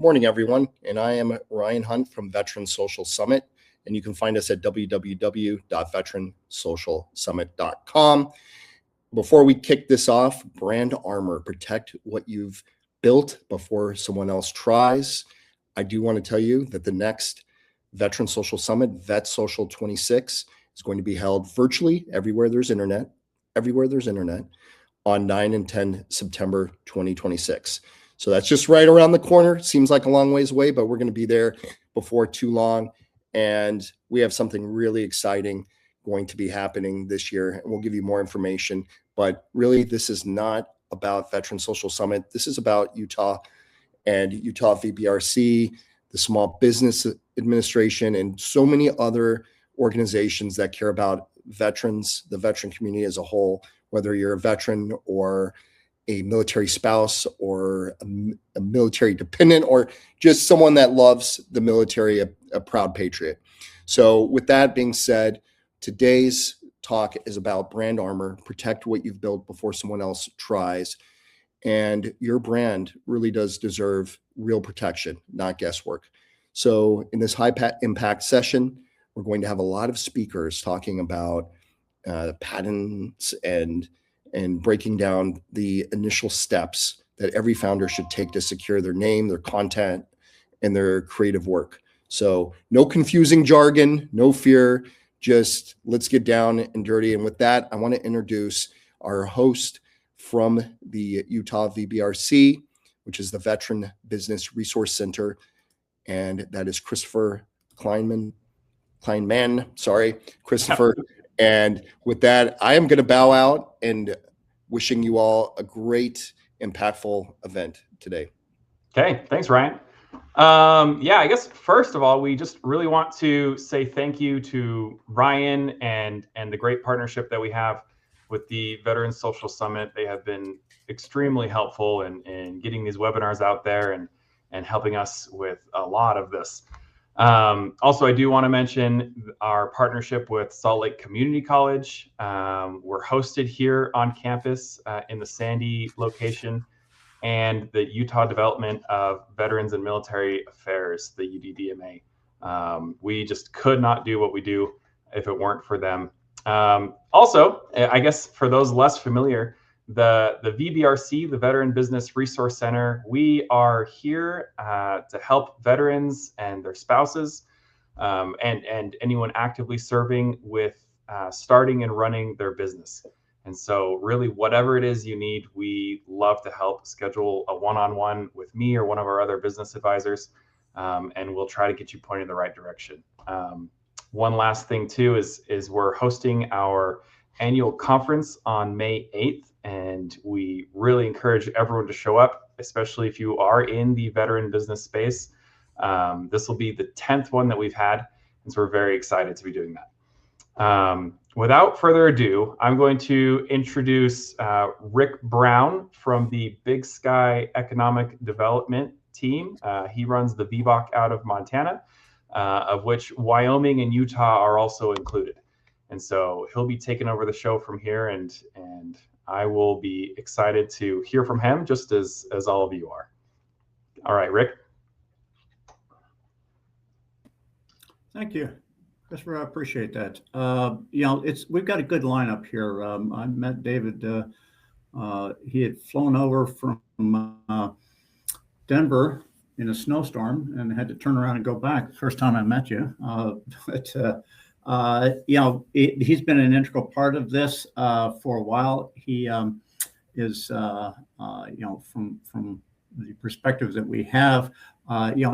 morning, everyone. And I am Ryan Hunt from Veteran Social Summit. And you can find us at www.veteransocialsummit.com. Before we kick this off, brand armor, protect what you've built before someone else tries. I do want to tell you that the next Veteran Social Summit, Vet Social 26, is going to be held virtually everywhere there's internet, on 9 and 10 September 2026. So that's just right around the corner. Seems like a long ways away, but we're going to be there before too long. And we have something really exciting going to be happening this year. And we'll give you more information. But really, this is not about Veteran Social Summit. This is about Utah and Utah VBRC, the Small Business Administration, and so many other organizations that care about veterans, the veteran community as a whole, whether you're a veteran or a military spouse or a military dependent or just someone that loves the military, a proud patriot. So with that being said, today's talk is about brand armor. Protect what you've built before someone else tries. And your brand really does deserve real protection, not guesswork. So in this high impact session, we're going to have a lot of speakers talking about patents and breaking down the initial steps that every founder should take to secure their name, their content, and their creative work. So no confusing jargon, no fear, just let's get down and dirty. And with that, I want to introduce our host from the Utah VBRC, which is the Veteran Business Resource Center, and that is Christopher Kleinman, Christopher. And with that, I am going to bow out and wishing you all a great, impactful event today. Okay, thanks, Ryan. I guess first of all, we just really want to say thank you to Ryan and the great partnership that we have with the Veterans Social Summit. They have been extremely helpful in getting these webinars out there and helping us with a lot of this. Also, I do want to mention our partnership with Salt Lake Community College. We're hosted here on campus in the Sandy location, and the Utah Development of Veterans and Military Affairs, the UDDMA. We just could not do what we do if it weren't for them. Also, I guess for those less familiar, the VBRC, the Veteran Business Resource Center, we are here to help veterans and their spouses and anyone actively serving with starting and running their business. And so really, whatever it is you need, we love to help. Schedule a one-on-one with me or one of our other business advisors, and we'll try to get you pointed in the right direction. One last thing too is we're hosting our annual conference on May 8th, and we really encourage everyone to show up, especially if you are in the veteran business space. This will be the 10th one that we've had, and so we're very excited to be doing that. Without further ado, I'm going to introduce Rick Brown from the Big Sky Economic Development team. He runs the VBOC out of Montana, of which Wyoming and Utah are also included. And so he'll be taking over the show from here, and I will be excited to hear from him just as all of you are. All right, Rick. Thank you. Christopher, I appreciate that. We've got a good lineup here. I met David. He had flown over from Denver in a snowstorm and had to turn around and go back. First time I met you. He's been an integral part of this for a while. He is, from the perspectives that we have,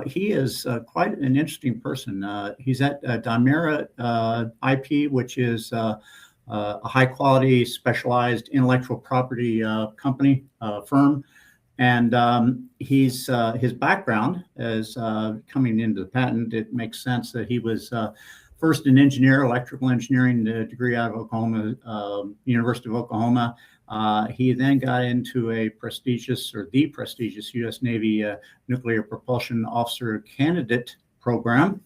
he is quite an interesting person. He's at Dimera IP, which is a high quality specialized intellectual property company firm. And his background is coming into the patent. It makes sense that he was first an engineer, electrical engineering degree out of Oklahoma, University of Oklahoma. He then got into the prestigious U.S. Navy Nuclear Propulsion Officer Candidate program.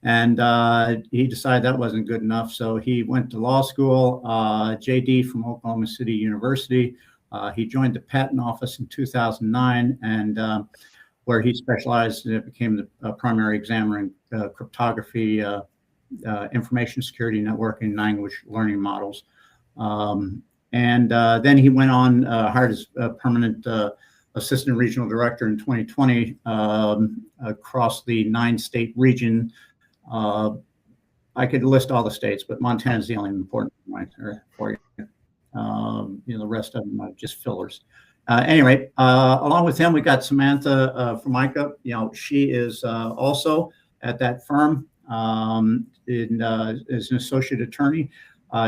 And he decided that wasn't good enough. So he went to law school, JD from Oklahoma City University. He joined the patent office in 2009 and where he specialized and became the primary examiner in cryptography, information security, networking, language learning models. And then he went on, hired as a permanent assistant regional director in 2020 across the 9-state region. I could list all the states, but Montana is the only important one for you. The rest of them are just fillers. Anyway, along with him, we got Samantha Formica. She is also at that firm as an associate attorney.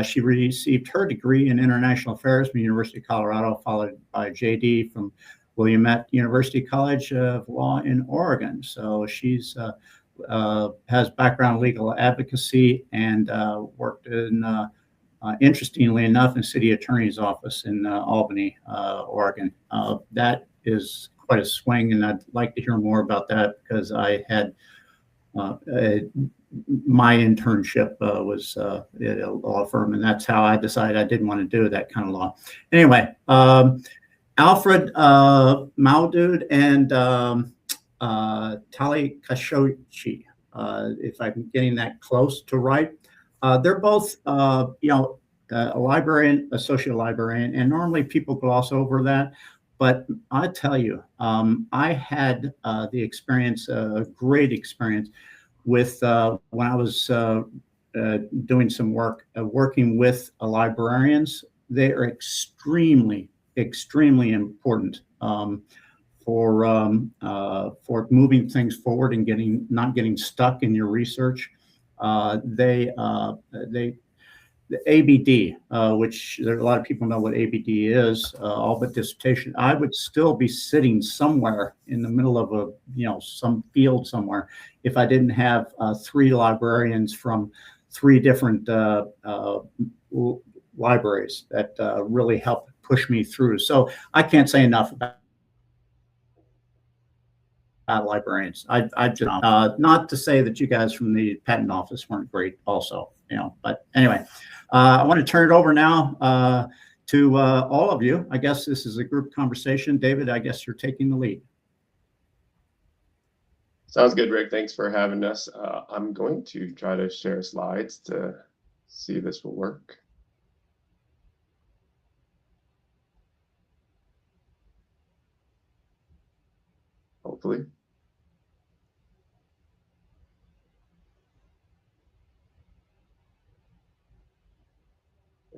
She received her degree in international affairs from the University of Colorado, followed by JD from Willamette University College of Law in Oregon. So she's has background in legal advocacy and worked in, interestingly enough, in city attorney's office in Albany, Oregon. That is quite a swing, and I'd like to hear more about that because I had my internship was at a law firm, and that's how I decided I didn't want to do that kind of law. Anyway, Alfred Maudud and Tali Khashoggi, if I'm getting that close to right. They're both, a librarian, associate librarian, and normally people gloss over that. But I tell you, I had the experience, a great experience with when I was doing some work, working with librarians. They are extremely, extremely important for moving things forward and not getting stuck in your research. The ABD, which there are a lot of people know what ABD is, all but dissertation. I would still be sitting somewhere in the middle of some field somewhere if I didn't have 3 librarians from 3 different libraries that really helped push me through. So I can't say enough about librarians. I just not to say that you guys from the patent office weren't great also, but anyway, I want to turn it over now to all of you. I guess this is a group conversation. David, I guess you're taking the lead. Sounds good, Rick. Thanks for having us. I'm going to try to share slides to see if this will work. Hopefully.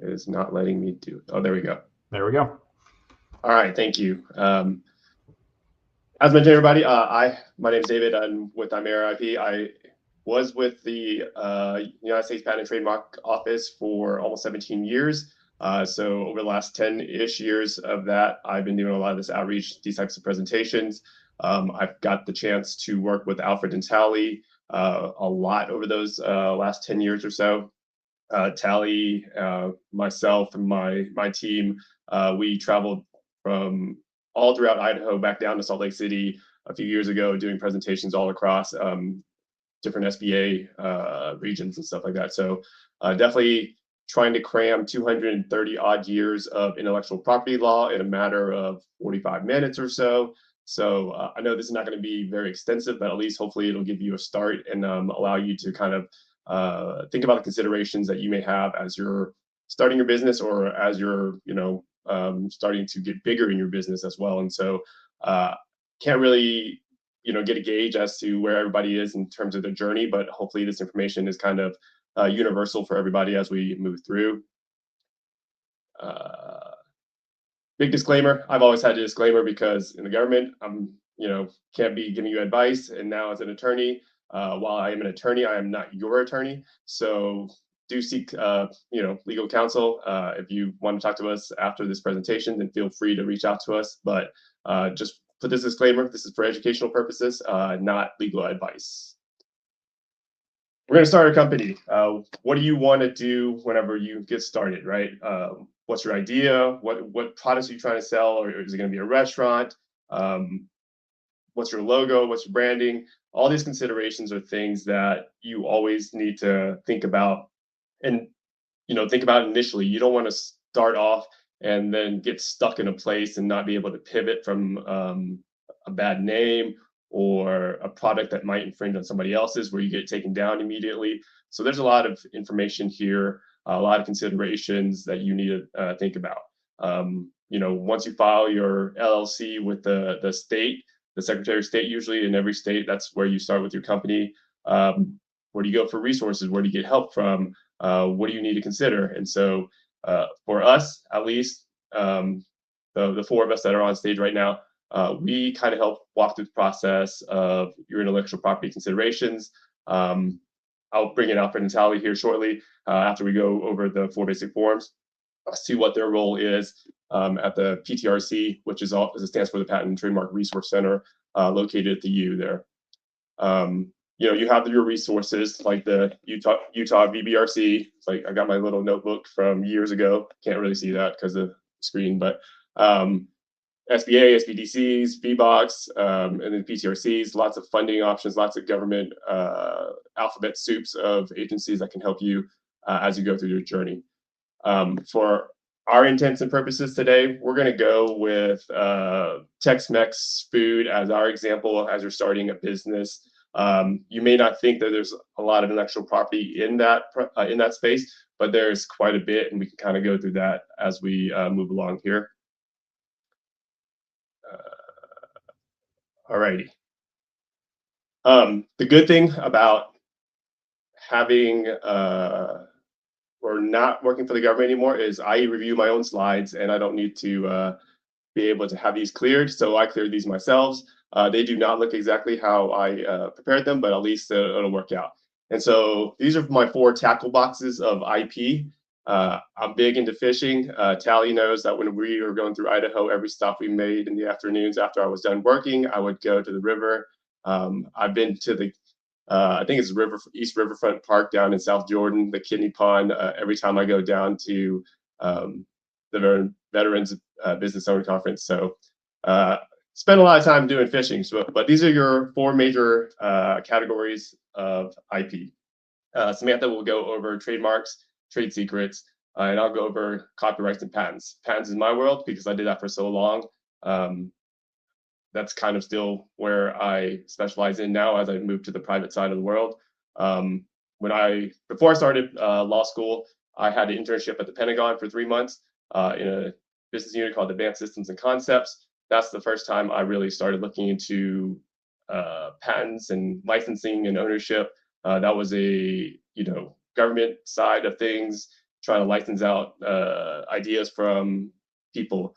It is not letting me do it. Oh, there we go. There we go. All right, thank you. As mentioned, everybody, my name is David. I'm with Imera IP. I was with the United States Patent and Trademark Office for almost 17 years. So over the last 10-ish years of that, I've been doing a lot of this outreach, these types of presentations. I've got the chance to work with Alfred and Tali a lot over those last 10 years or so. Tali, myself, and my team, we traveled from all throughout Idaho back down to Salt Lake City a few years ago, doing presentations all across different SBA regions and stuff like that. So definitely trying to cram 230 odd years of intellectual property law in a matter of 45 minutes or so. So I know this is not going to be very extensive, but at least hopefully it'll give you a start and allow you to kind of think about the considerations that you may have as you're starting your business or as you're, starting to get bigger in your business as well. And so can't really, get a gauge as to where everybody is in terms of their journey, but hopefully this information is kind of universal for everybody as we move through. Big disclaimer, I've always had a disclaimer because in the government, I'm, can't be giving you advice. And now as an attorney, while I am an attorney, I am not your attorney. So do seek, legal counsel. If you want to talk to us after this presentation, then feel free to reach out to us. But just put this disclaimer, this is for educational purposes, not legal advice. We're going to start a company. What do you want to do whenever you get started, right? What's your idea? What products are you trying to sell? Or is it going to be a restaurant? What's your logo? What's your branding? All these considerations are things that you always need to think about and, think about initially. You don't want to start off and then get stuck in a place and not be able to pivot from a bad name or a product that might infringe on somebody else's where you get taken down immediately. So there's a lot of information here, a lot of considerations that you need to think about. Once you file your LLC with the state, the Secretary of State, usually in every state, that's where you start with your company. Where do you go for resources? Where do you get help from? What do you need to consider? And so for us, at least, the four of us that are on stage right now, we kind of help walk through the process of your intellectual property considerations. I'll bring in Alfred and Tally here shortly after we go over the 4 basic forms, see what their role is at the PTRC, which is all, as it stands for the Patent and Trademark Resource Center, located at the U there. You have your resources like the Utah VBRC. It's like I got my little notebook from years ago. Can't really see that because of the screen, but SBA, SBDCs, VBOX, and then PTRCs, lots of funding options, lots of government alphabet soups of agencies that can help you as you go through your journey. For our intents and purposes today, we're going to go with Tex-Mex food as our example as you're starting a business. You may not think that there's a lot of intellectual property in that space, but there's quite a bit, and we can kind of go through that as we move along here. Alrighty. The good thing about having or not working for the government anymore is I review my own slides, and I don't need to be able to have these cleared. So I cleared these myself. They do not look exactly how I prepared them, but at least it'll work out. And so these are my 4 tackle boxes of IP. I'm big into fishing. Tally knows that when we were going through Idaho, every stop we made in the afternoons after I was done working, I would go to the river. I've been to the, I think it's East Riverfront Park down in South Jordan, the Kidney Pond, every time I go down to the Veterans Business Owner Conference. So spend a lot of time doing fishing. But these are your 4 major categories of IP. Samantha will go over trademarks, trade secrets, and I'll go over copyrights and patents. Patents is my world because I did that for so long. That's kind of still where I specialize in now as I move to the private side of the world. Before I started law school, I had an internship at the Pentagon for 3 months in a business unit called Advanced Systems and Concepts. That's the first time I really started looking into patents and licensing and ownership. That was a government side of things, trying to license out ideas from people,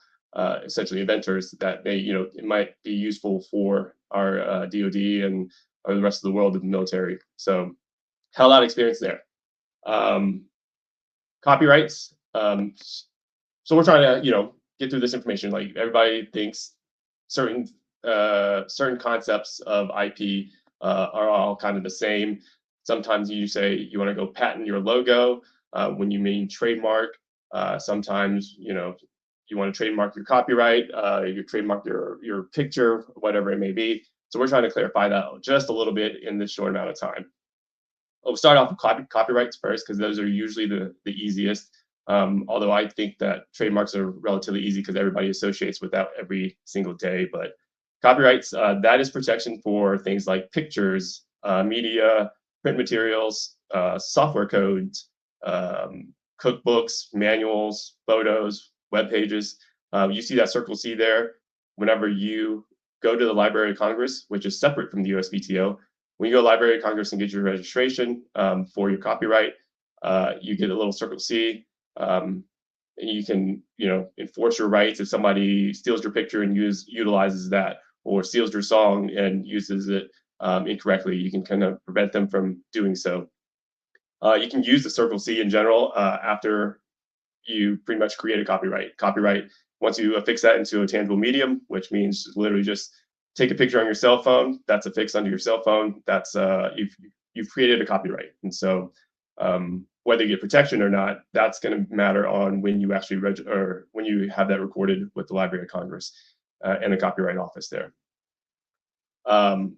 essentially inventors that it might be useful for our DoD and or the rest of the world of the military. So had a lot of experience there. Copyrights. So we're trying to get through this information. Like everybody thinks certain concepts of IP are all kind of the same. Sometimes you say you want to go patent your logo when you mean trademark. Sometimes you want to trademark your copyright, you trademark your picture, whatever it may be. So we're trying to clarify that just a little bit in this short amount of time. We'll start off with copyrights first because those are usually the easiest. Although I think that trademarks are relatively easy because everybody associates with that every single day. But copyrights, that is protection for things like pictures, media, print materials, software codes, cookbooks, manuals, photos, web pages. You see that Circle C there. Whenever you go to the Library of Congress, which is separate from the USPTO, when you go to the Library of Congress and get your registration for your copyright, you get a little Circle C. And you can, enforce your rights if somebody steals your picture and utilizes that, or steals your song and uses it incorrectly. You can kind of prevent them from doing so. You can use the Circle C in general after you pretty much create a copyright. Copyright, once you affix that into a tangible medium, which means literally just take a picture on your cell phone, that's affixed onto your cell phone, that's you've created a copyright. And so whether you get protection or not, that's going to matter on when you actually or when you have that recorded with the Library of Congress and the Copyright Office there. The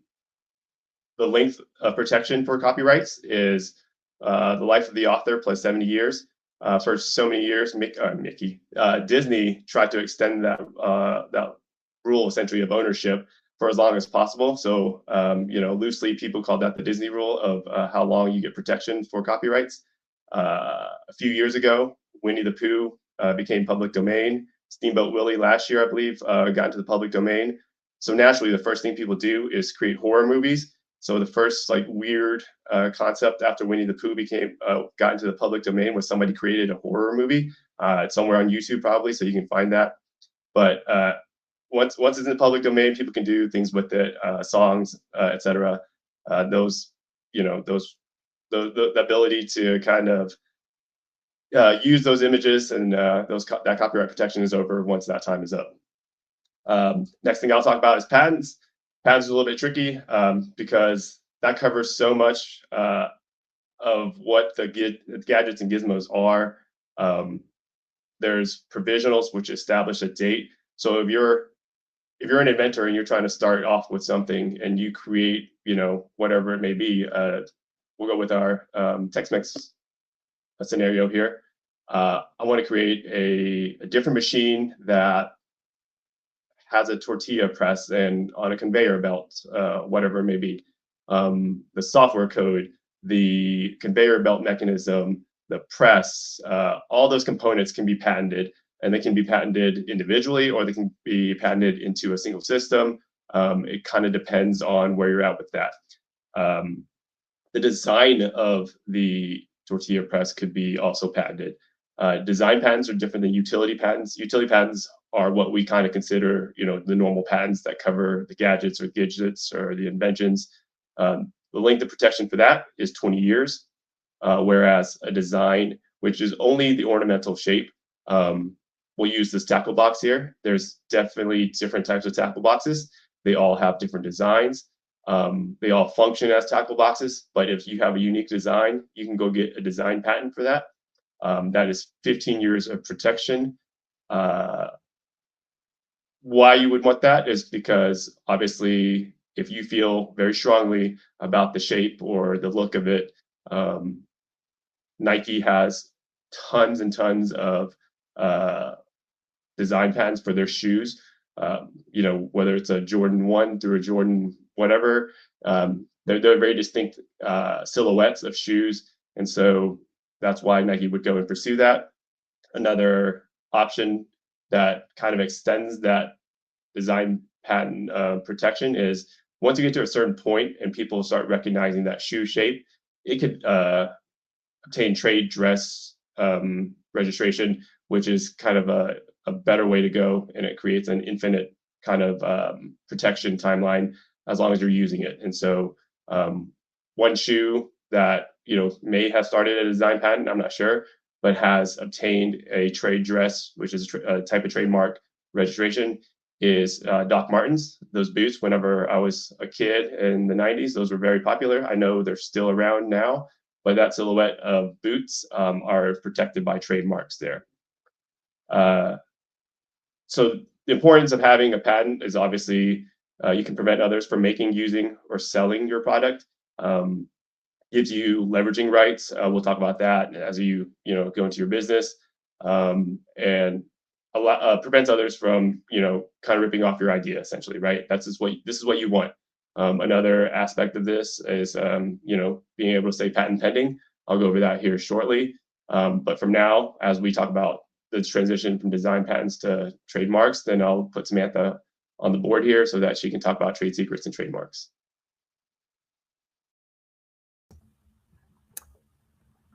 length of protection for copyrights is the life of the author plus 70 years. For so many years, Disney tried to extend that rule essentially of ownership for as long as possible. So, loosely people call that the Disney rule of how long you get protection for copyrights. A few years ago, Winnie the Pooh became public domain. Steamboat Willie last year, I believe, got into the public domain. So naturally, the first thing people do is create horror movies. So the first weird concept after Winnie the Pooh got into the public domain was somebody created a horror movie. It's somewhere on YouTube probably, so you can find that. But once it's in the public domain, people can do things with it, songs, etc. The ability to kind of use those images and that copyright protection is over once that time is up. Next thing I'll talk about is patents. Patents are a little bit tricky because that covers so much of what the gadgets and gizmos are. There's provisionals which establish a date. So if you're an inventor and you're trying to start off with something and you create, whatever it may be, we'll go with our Tex-Mex scenario here. I want to create a different machine that has a tortilla press and on a conveyor belt, whatever it may be. The software code, the conveyor belt mechanism, the press, all those components can be patented, and they can be patented individually or they can be patented into a single system. It kind of depends on where you're at with that. The design of the tortilla press could be also patented. Design patents are different than utility patents. Utility patents are what we kind of consider, the normal patents that cover the gadgets or gadgets or the inventions. The length of protection for that is 20 years, whereas a design, which is only the ornamental shape, we'll use this tackle box here. There's definitely different types of tackle boxes. They all have different designs. They all function as tackle boxes, but if you have a unique design, you can go get a design patent for that. That is 15 years of protection. Why you would want that is because obviously if you feel very strongly about the shape or the look of it, Nike has tons and tons of design patents for their shoes. Whether it's a Jordan 1 through a Jordan whatever, they're very distinct silhouettes of shoes. And so that's why Nike would go and pursue that. Another option that kind of extends that design patent protection is once you get to a certain point and people start recognizing that shoe shape, it could obtain trade dress registration, which is kind of a better way to go, and it creates an infinite kind of protection timeline as long as you're using it. And so one shoe that may have started a design patent, I'm not sure, but has obtained a trade dress, which is a type of trademark registration, is Doc Martens. Those boots, whenever I was a kid in the 90s, those were very popular. I know they're still around now, but that silhouette of boots are protected by trademarks there. So the importance of having a patent is obviously you can prevent others from making, using, or selling your product. Gives you leveraging rights. We'll talk about that as you go into your business, and prevents others from kind of ripping off your idea essentially, right? This is what you want. Another aspect of this is being able to say patent pending. I'll go over that here shortly. But from now, as we talk about the transition from design patents to trademarks, then I'll put Samantha on the board here so that she can talk about trade secrets and trademarks.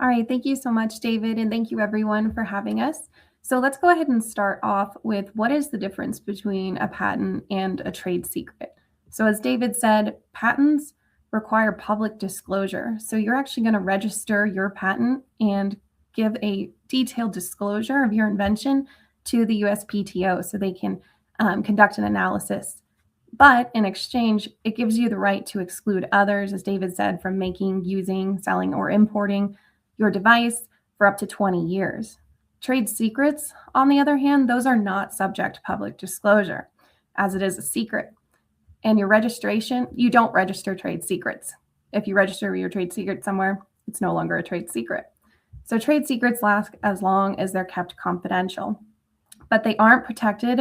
All right, thank you so much, David, and thank you everyone for having us. So let's go ahead and start off with what is the difference between a patent and a trade secret. So as David said, patents require public disclosure. So you're actually going to register your patent and give a detailed disclosure of your invention to the USPTO so they can conduct an analysis. But in exchange, it gives you the right to exclude others, as David said, from making, using, selling, or importing your device for up to 20 years. Trade secrets, on the other hand, those are not subject to public disclosure, as it is a secret. And your registration, you don't register trade secrets. If you register your trade secret somewhere, it's no longer a trade secret. So trade secrets last as long as they're kept confidential, but they aren't protected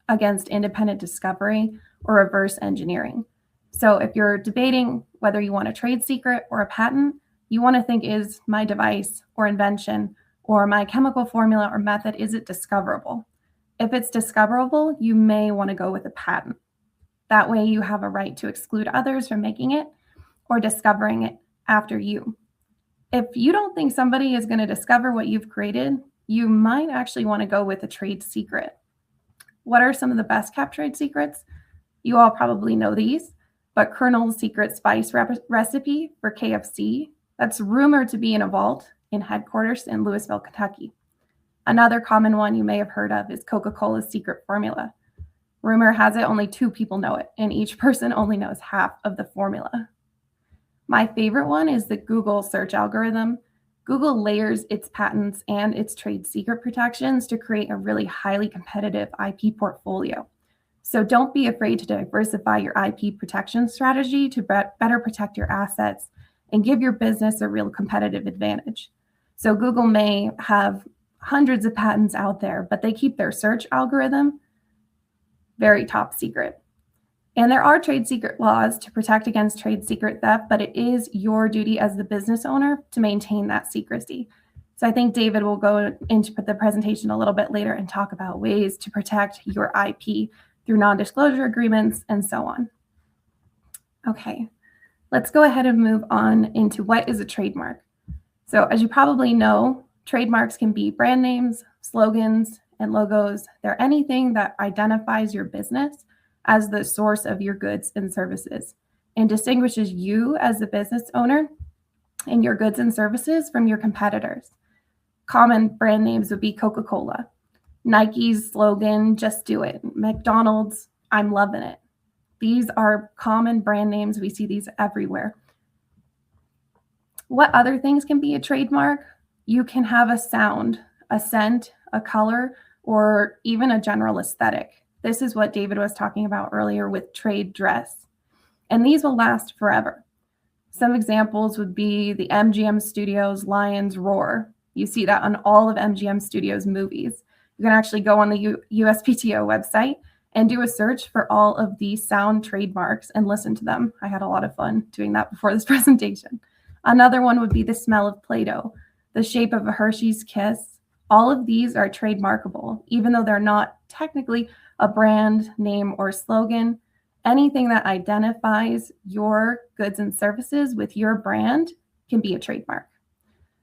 against independent discovery or reverse engineering. So if you're debating whether you want a trade secret or a patent, you want to think, is my device or invention or my chemical formula or method, is it discoverable? If it's discoverable, you may want to go with a patent. That way you have a right to exclude others from making it or discovering it after you. If you don't think somebody is going to discover what you've created, you might actually want to go with a trade secret. What are some of the best kept trade secrets? You all probably know these, but Colonel's secret spice recipe for KFC, that's rumored to be in a vault in headquarters in Louisville, Kentucky. Another common one you may have heard of is Coca-Cola's secret formula. Rumor has it only 2 people know it, and each person only knows half of the formula. My favorite one is the Google search algorithm. Google layers its patents and its trade secret protections to create a really highly competitive IP portfolio. So don't be afraid to diversify your IP protection strategy to better protect your assets and give your business a real competitive advantage. So Google may have hundreds of patents out there, but they keep their search algorithm very top secret. And there are trade secret laws to protect against trade secret theft, but it is your duty as the business owner to maintain that secrecy. So I think David will go into the presentation a little bit later and talk about ways to protect your IP through non-disclosure agreements and so on. Okay, let's go ahead and move on into what is a trademark. So as you probably know, trademarks can be brand names, slogans, and logos. They're anything that identifies your business as the source of your goods and services and distinguishes you as the business owner and your goods and services from your competitors. Common brand names would be Coca-Cola, Nike's slogan, "Just do it," McDonald's, "I'm loving it." These are common brand names. We see these everywhere. What other things can be a trademark? You can have a sound, a scent, a color, or even a general aesthetic. This is what David was talking about earlier with trade dress. And these will last forever. Some examples would be the MGM Studios Lion's Roar. You see that on all of MGM Studios movies. You can actually go on the USPTO website and do a search for all of these sound trademarks and listen to them. I had a lot of fun doing that before this presentation. Another one would be the smell of Play-Doh, the shape of a Hershey's Kiss. All of these are trademarkable, even though they're not technically a brand name or slogan. Anything that identifies your goods and services with your brand can be a trademark.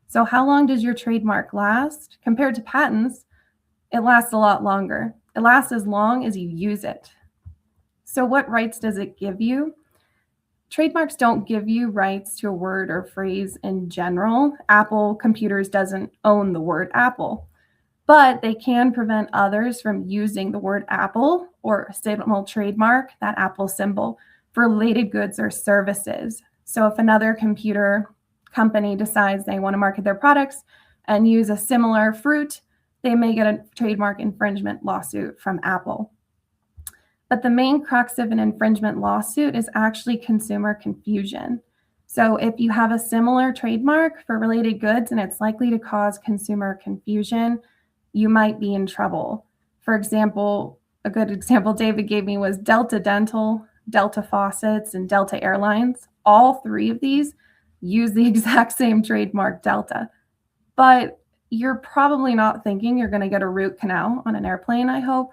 So how long does your trademark last? Compared to patents, it lasts a lot longer. It lasts as long as you use it. So what rights does it give you? Trademarks don't give you rights to a word or phrase in general. Apple Computers doesn't own the word Apple, but they can prevent others from using the word Apple or a similar trademark, that Apple symbol, for related goods or services. So if another computer company decides they want to market their products and use a similar fruit, they may get a trademark infringement lawsuit from Apple. But the main crux of an infringement lawsuit is actually consumer confusion. So if you have a similar trademark for related goods and it's likely to cause consumer confusion, you might be in trouble. For example, a good example David gave me was Delta Dental, Delta Faucets, and Delta Airlines. All 3 of these use the exact same trademark Delta. But you're probably not thinking you're going to get a root canal on an airplane, I hope.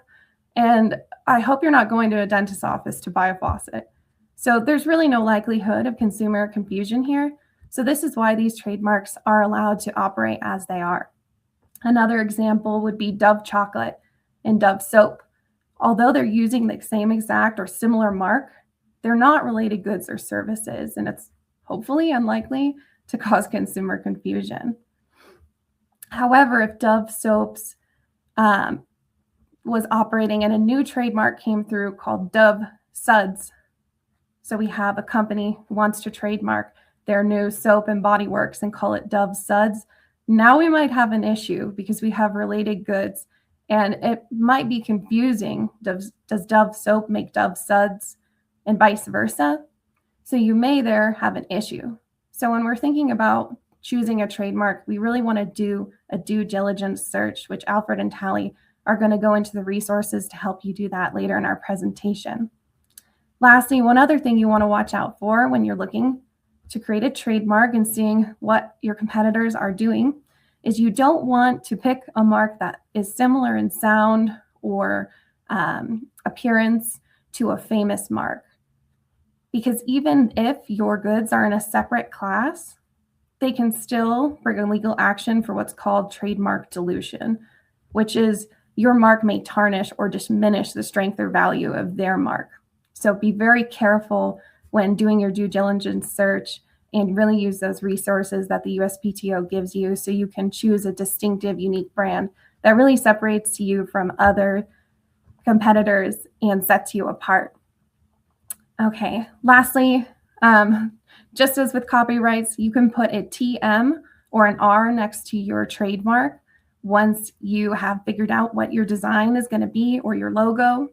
And I hope you're not going to a dentist's office to buy a faucet. So there's really no likelihood of consumer confusion here. So this is why these trademarks are allowed to operate as they are. Another example would be Dove chocolate and Dove soap. Although they're using the same exact or similar mark, they're not related goods or services, and it's hopefully unlikely to cause consumer confusion. However, if Dove soaps was operating and a new trademark came through called Dove Suds, so we have a company who wants to trademark their new soap and body works and call it Dove Suds, now we might have an issue because we have related goods and it might be confusing. Does Dove soap make Dove Suds and vice versa? So you may there have an issue. So when we're thinking about choosing a trademark, we really want to do a due diligence search, which Alfred and Tally are going to go into the resources to help you do that later in our presentation. Lastly, one other thing you want to watch out for when you're looking to create a trademark and seeing what your competitors are doing is you don't want to pick a mark that is similar in sound or appearance to a famous mark. Because even if your goods are in a separate class, they can still bring a legal action for what's called trademark dilution, which is your mark may tarnish or diminish the strength or value of their mark. So be very careful when doing your due diligence search and really use those resources that the USPTO gives you so you can choose a distinctive, unique brand that really separates you from other competitors and sets you apart. Okay, lastly, just as with copyrights, you can put a TM or an R next to your trademark once you have figured out what your design is going to be or your logo.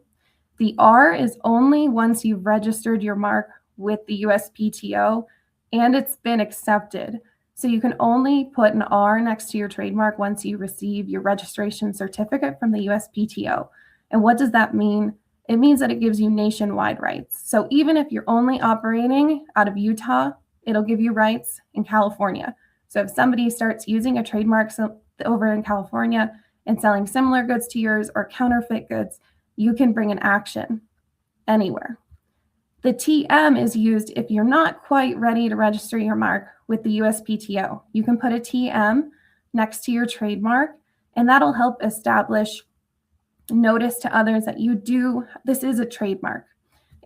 The R is only once you've registered your mark with the USPTO and it's been accepted. So you can only put an R next to your trademark once you receive your registration certificate from the USPTO. And what does that mean? It means that it gives you nationwide rights. So even if you're only operating out of Utah, it'll give you rights in California. So if somebody starts using a trademark over in California and selling similar goods to yours or counterfeit goods, you can bring an action anywhere. The TM is used if you're not quite ready to register your mark with the USPTO. You can put a TM next to your trademark, and that'll help establish notice to others that this is a trademark.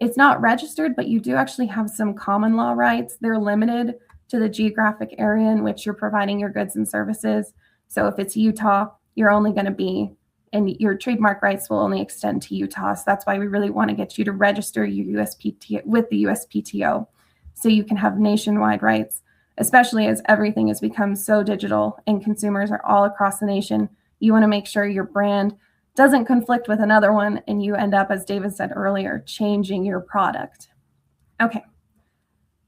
It's not registered, but you do actually have some common law rights. They're limited to the geographic area in which you're providing your goods and services. So if it's Utah, you're only going to be, and your trademark rights will only extend to Utah. So that's why we really want to get you to register your USPTO with the USPTO so you can have nationwide rights, especially as everything has become so digital and consumers are all across the nation. You want to make sure your brand doesn't conflict with another one and you end up, as David said earlier, changing your product. Okay,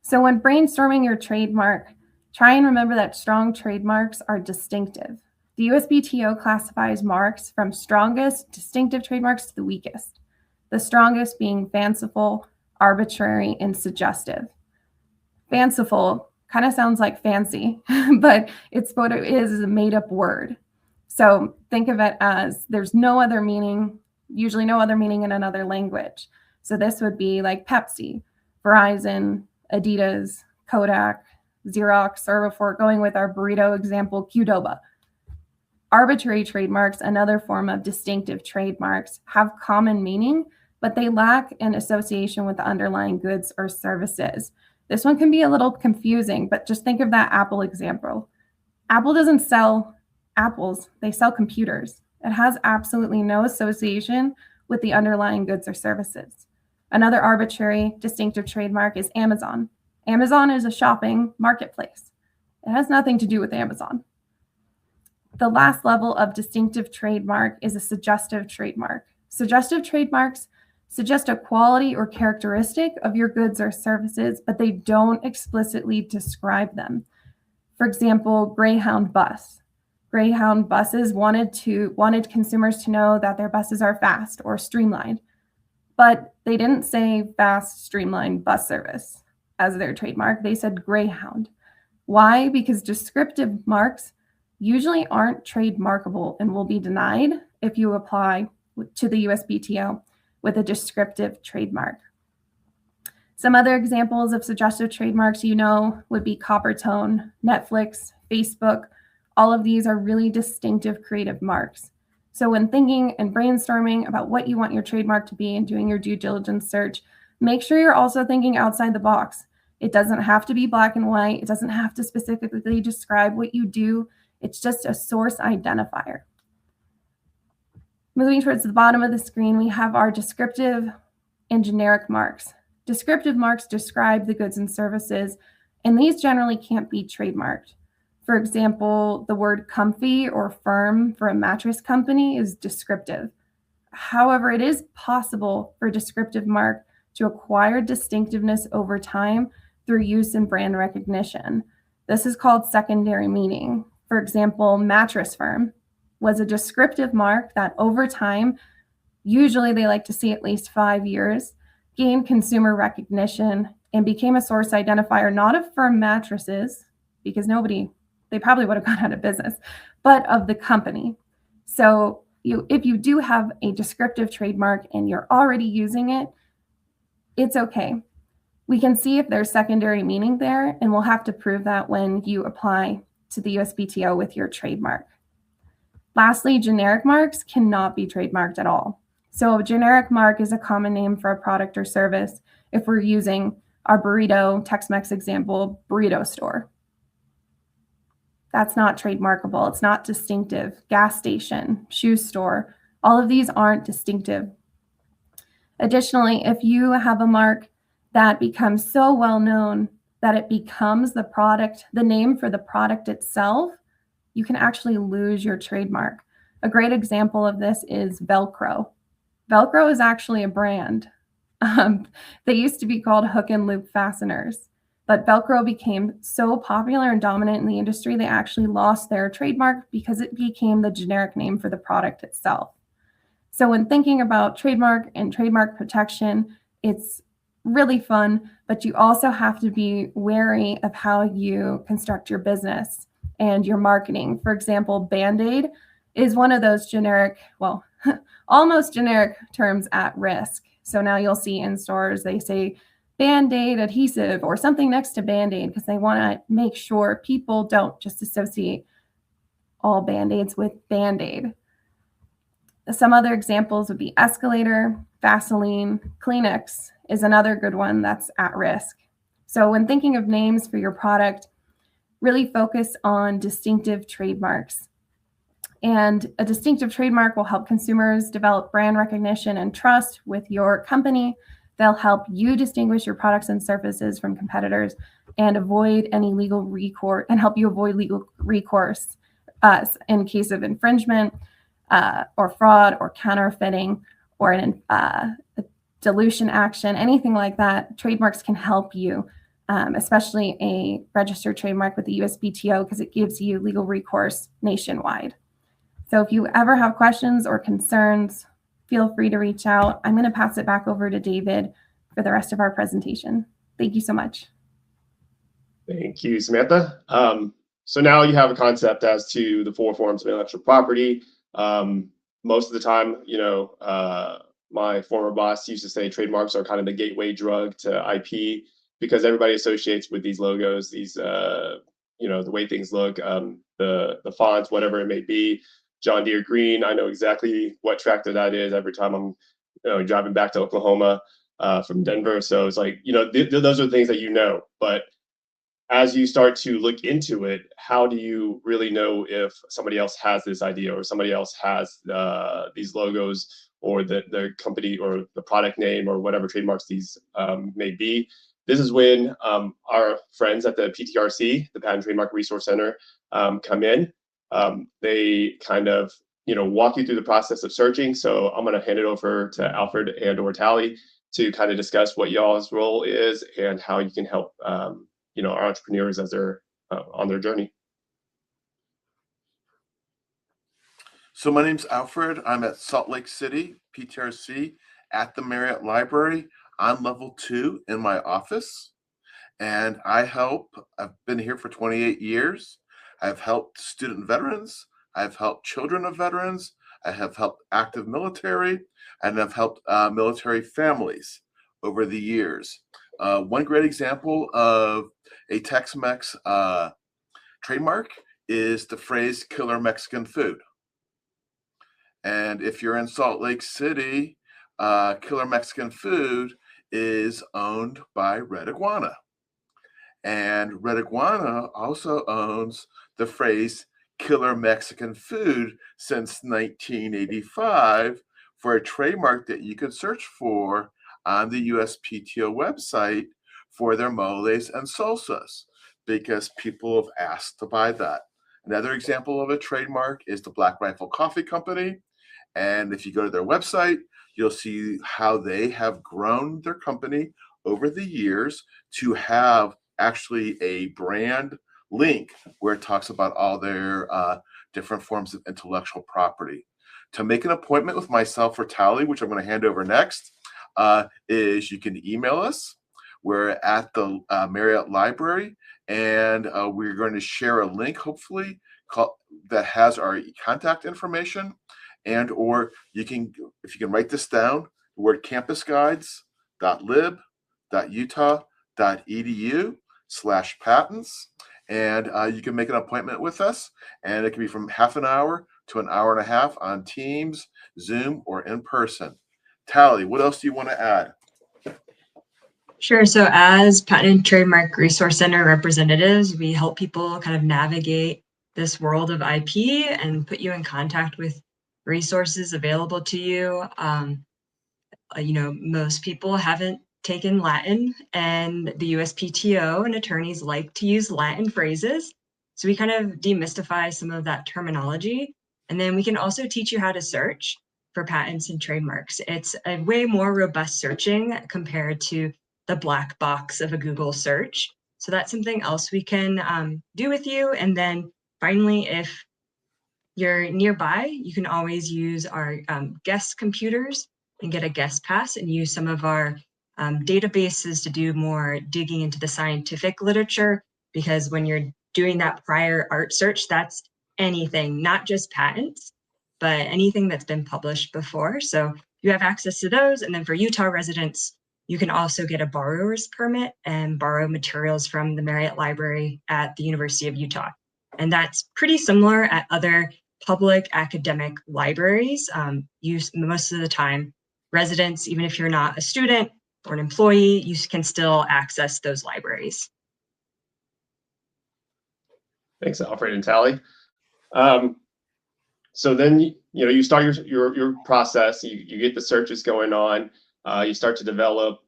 so when brainstorming your trademark, try and remember that strong trademarks are distinctive. The USPTO classifies marks from strongest distinctive trademarks to the weakest, the strongest being fanciful, arbitrary, and suggestive. Fanciful kind of sounds like fancy, but it's what it is a made-up word. So think of it as there's no other meaning, usually no other meaning in another language. So this would be like Pepsi, Verizon, Adidas, Kodak, Xerox, or if we're going with our burrito example, Qdoba. Arbitrary trademarks, another form of distinctive trademarks, have common meaning, but they lack an association with the underlying goods or services. This one can be a little confusing, but just think of that Apple example. Apple doesn't sell apples, they sell computers. It has absolutely no association with the underlying goods or services. Another arbitrary distinctive trademark is Amazon. Amazon is a shopping marketplace. It has nothing to do with Amazon. The last level of distinctive trademark is a suggestive trademark. Suggestive trademarks suggest a quality or characteristic of your goods or services, but they don't explicitly describe them. For example, Greyhound bus. Greyhound buses wanted consumers to know that their buses are fast or streamlined, but they didn't say fast, streamlined bus service as their trademark. They said Greyhound. Why? Because descriptive marks usually aren't trademarkable and will be denied if you apply to the USPTO with a descriptive trademark. Some other examples of suggestive trademarks would be Coppertone, Netflix, Facebook. All of these are really distinctive creative marks. So when thinking and brainstorming about what you want your trademark to be and doing your due diligence search, make sure you're also thinking outside the box. It doesn't have to be black and white. It doesn't have to specifically describe what you do. It's just a source identifier. Moving towards the bottom of the screen, we have our descriptive and generic marks. Descriptive marks describe the goods and services, and these generally can't be trademarked. For example, the word comfy or firm for a mattress company is descriptive. However, it is possible for a descriptive mark to acquire distinctiveness over time through use and brand recognition. This is called secondary meaning. For example, mattress firm was a descriptive mark that over time, usually they like to see at least 5 years, gained consumer recognition, and became a source identifier, not of firm mattresses, because they probably would have gone out of business, but of the company. So if you do have a descriptive trademark and you're already using it, it's okay. We can see if there's secondary meaning there, and we'll have to prove that when you apply to the USPTO with your trademark. Lastly, generic marks cannot be trademarked at all. So a generic mark is a common name for a product or service. If we're using our burrito Tex-Mex example, burrito store. That's not trademarkable. It's not distinctive. Gas station, shoe store, all of these aren't distinctive. Additionally, if you have a mark that becomes so well known that it becomes the name for the product itself, you can actually lose your trademark. A great example of this is Velcro. Velcro is actually a brand. They used to be called hook and loop fasteners, but Velcro became so popular and dominant in the industry, they actually lost their trademark because it became the generic name for the product itself. So when thinking about trademark and trademark protection, it's really fun, but you also have to be wary of how you construct your business and your marketing. For example, Band-Aid is one of those generic, well, almost generic terms at risk. So now you'll see in stores, they say Band-Aid adhesive or something next to Band-Aid because they want to make sure people don't just associate all Band-Aids with Band-Aid. Some other examples would be escalator, Vaseline, Kleenex is another good one that's at risk. So when thinking of names for your product, really focus on distinctive trademarks. And a distinctive trademark will help consumers develop brand recognition and trust with your company. They'll help you distinguish your products and services from competitors and avoid any legal recourse and help you avoid legal recourse in case of infringement or fraud or counterfeiting or a dilution action, anything like that. Trademarks can help you, especially a registered trademark with the USPTO because it gives you legal recourse nationwide. So if you ever have questions or concerns, feel free to reach out. I'm going to pass it back over to David for the rest of our presentation. Thank you so much. Thank you, Samantha. So now you have a concept as to the 4 forms of intellectual property. Most of the time, my former boss used to say trademarks are kind of the gateway drug to IP because everybody associates with these logos, these, the way things look, the fonts, whatever it may be. John Deere green, I know exactly what tractor that is every time I'm driving back to Oklahoma from Denver. So it's like, those are things that but as you start to look into it, how do you really know if somebody else has this idea or somebody else has these logos or the company or the product name or whatever trademarks these may be? This is when our friends at the PTRC, the Patent Trademark Resource Center, come in. They kind of, walk you through the process of searching. So I'm going to hand it over to Alfred and or Tally to kind of discuss what y'all's role is and how you can help, our entrepreneurs as they're on their journey. So my name's Alfred. I'm at Salt Lake City, PTRC, at the Marriott Library on level 2 in my office. And I've been here for 28 years. I've helped student veterans. I've helped children of veterans. I have helped active military, and I've helped military families over the years. One great example of a Tex-Mex trademark is the phrase "killer Mexican food." And if you're in Salt Lake City, killer Mexican food is owned by Red Iguana. And Red Iguana also owns the phrase "killer Mexican food" since 1985 for a trademark that you can search for on the USPTO website for their moles and salsas, because people have asked to buy that. Another example of a trademark is the Black Rifle Coffee Company. And if you go to their website, you'll see how they have grown their company over the years to have actually a brand link where it talks about all their different forms of intellectual property. To make an appointment with myself or Tally, which I'm going to hand over next, is you can email us. We're at the Marriott Library, and we're going to share a link, hopefully, that has our contact information. And or you can, if you can write this down, the word campusguides.lib.utah.edu/patents, and you can make an appointment with us, and it can be from half an hour to an hour and a half on Teams, Zoom, or in person. Tally, what else do you want to add? Sure. So as Patent and Trademark Resource Center representatives, we help people kind of navigate this world of IP and put you in contact with resources available to you. Most people haven't taken Latin, and the USPTO and attorneys like to use Latin phrases. So we kind of demystify some of that terminology. And then we can also teach you how to search for patents and trademarks. It's a way more robust searching compared to the black box of a Google search. So that's something else we can do with you. And then finally, if you're nearby, you can always use our guest computers and get a guest pass and use some of our databases to do more digging into the scientific literature, because when you're doing that prior art search, that's anything, not just patents, but anything that's been published before. So you have access to those. And then for Utah residents, you can also get a borrower's permit and borrow materials from the Marriott Library at the University of Utah. And that's pretty similar at other public academic libraries. Most of the time, residents, even if you're not a student or an employee, you can still access those libraries. Thanks, Alfred and Tally. So then, you start your process. You get the searches going on. You start to develop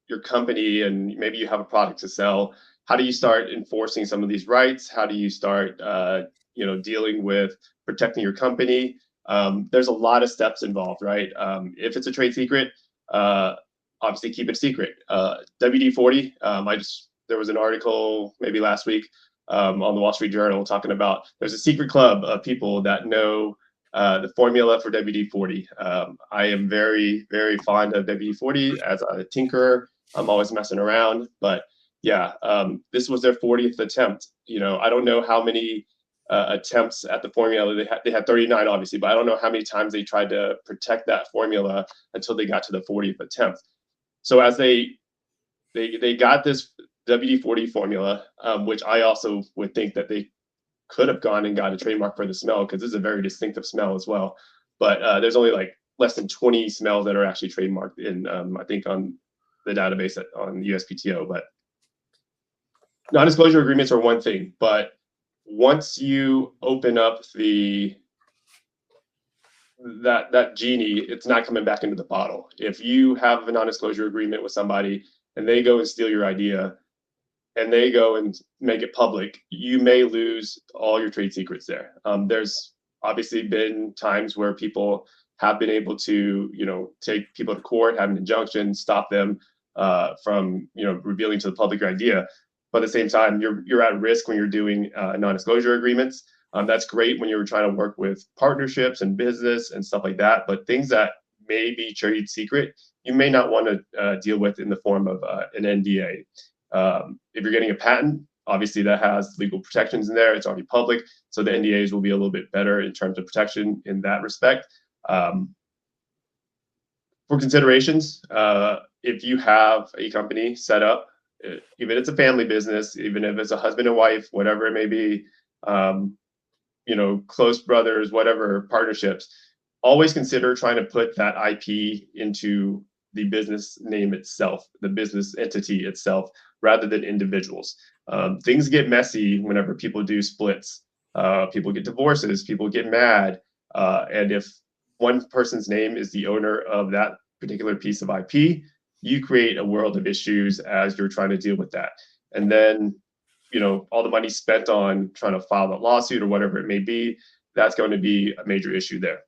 your company, and maybe you have a product to sell. How do you start enforcing some of these rights? How do you start, dealing with protecting your company? There's a lot of steps involved, right? If it's a trade secret, obviously keep it secret. WD-40. There was an article maybe last week on the Wall Street Journal talking about there's a secret club of people that know the formula for WD-40. I am very, very fond of WD-40 as a tinkerer. I'm always messing around, but yeah, this was their 40th attempt. I don't know how many attempts at the formula. They had 39, obviously, but I don't know how many times they tried to protect that formula until they got to the 40th attempt. So as they got this WD-40 formula, which I also would think that they could have gone and got a trademark for the smell, because this is a very distinctive smell as well. But there's only like less than 20 smells that are actually trademarked in, I think, on the database on USPTO. But non-disclosure agreements are one thing, but once you open up that genie, it's not coming back into the bottle. If you have a non-disclosure agreement with somebody and they go and steal your idea and they go and make it public, you may lose all your trade secrets there. There's obviously been times where people have been able to, take people to court, have an injunction, stop them from, revealing to the public your idea. But at the same time, you're at risk when you're doing non-disclosure agreements. That's great when you're trying to work with partnerships and business and stuff like that. But things that may be trade secret, you may not want to deal with in the form of an NDA. If you're getting a patent, obviously that has legal protections in there. It's already public, so the NDAs will be a little bit better in terms of protection in that respect. For considerations, if you have a company set up, even if it's a family business, even if it's a husband and wife, whatever it may be, close brothers, whatever partnerships, always consider trying to put that IP into the business name itself, the business entity itself, rather than individuals. Things get messy whenever people do splits. People get divorces, people get mad. And if one person's name is the owner of that particular piece of IP, you create a world of issues as you're trying to deal with that. And then, all the money spent on trying to file a lawsuit or whatever it may be, that's going to be a major issue there.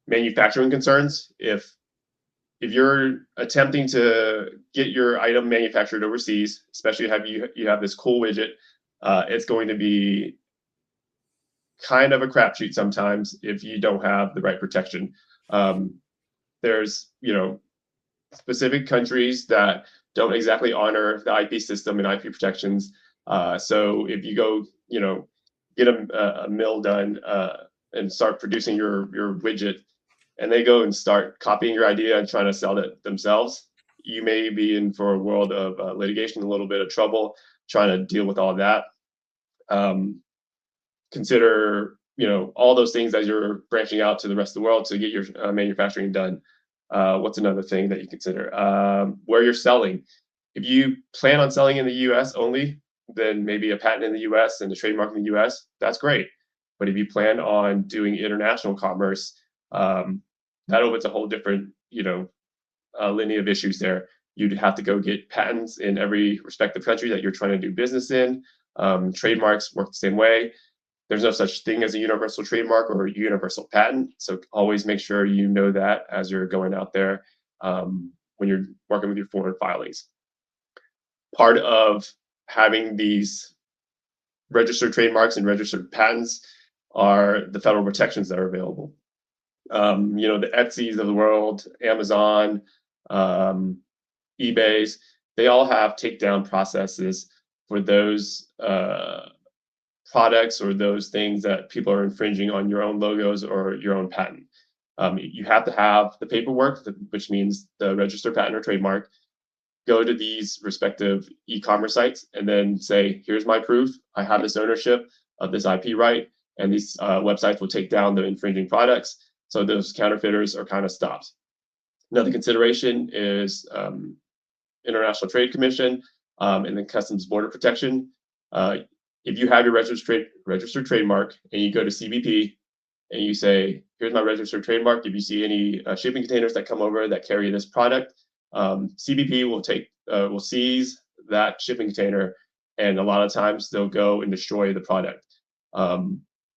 Manufacturing concerns. If you're attempting to get your item manufactured overseas, especially if you have this cool widget, it's going to be kind of a crapshoot sometimes if you don't have the right protection. there's, specific countries that don't exactly honor the IP system and IP protections. So if you go, get a mill done and start producing your widget, and they go and start copying your idea and trying to sell it themselves, you may be in for a world of litigation, a little bit of trouble trying to deal with all of that. Consider, all those things as you're branching out to the rest of the world to get your manufacturing done. What's another thing that you consider? Where you're selling. If you plan on selling in the US only, then maybe a patent in the US and a trademark in the US, that's great. But if you plan on doing international commerce, that opens a whole different, lineage of issues there. You'd have to go get patents in every respective country that you're trying to do business in. Trademarks work the same way. There's no such thing as a universal trademark or a universal patent. So always make sure you know that as you're going out there when you're working with your foreign filings. Part of having these registered trademarks and registered patents are the federal protections that are available. The Etsy's of the world, Amazon, eBay's, they all have takedown processes for those products or those things that people are infringing on your own logos or your own patent. You have to have the paperwork, which means the registered patent or trademark, go to these respective e-commerce sites and then say, here's my proof. I have this ownership of this IP right, and these websites will take down the infringing products. So those counterfeiters are kind of stopped. Another consideration is International Trade Commission and then Customs Border Protection. If you have your registered trademark and you go to CBP and you say, here's my registered trademark, if you see any shipping containers that come over that carry this product, CBP will seize that shipping container, and a lot of times they'll go and destroy the product.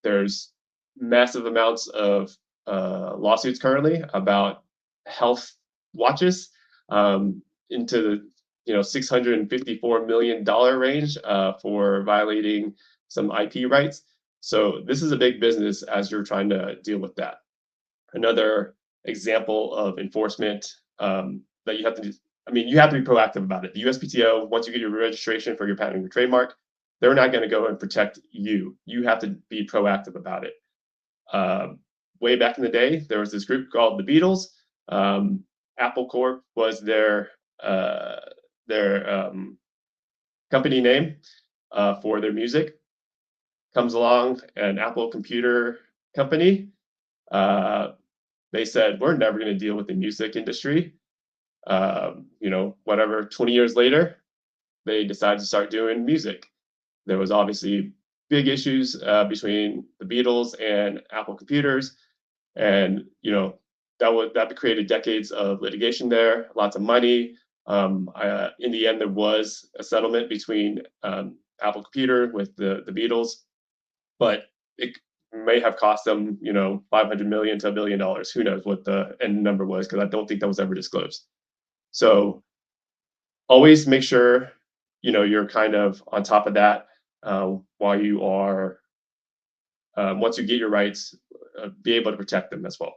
There's massive amounts of lawsuits currently about health watches into the $654 million range for violating some IP rights. So this is a big business as you're trying to deal with that. Another example of enforcement that you have to do, you have to be proactive about it. The USPTO, once you get your registration for your patent and your trademark, they're not going to go and protect you. You have to be proactive about it. Way back in the day, there was this group called the Beatles. Apple Corp was their company name for their music. Comes along an Apple computer company. They said, we're never going to deal with the music industry. 20 years later, they decided to start doing music. There was obviously big issues between the Beatles and Apple computers. And, that created decades of litigation there, lots of money. In the end, there was a settlement between Apple Computer with the Beatles, but it may have cost them, $500 million to $1 billion. Who knows what the end number was, because I don't think that was ever disclosed. So always make sure, you're kind of on top of that while you are, once you get your rights, be able to protect them as well.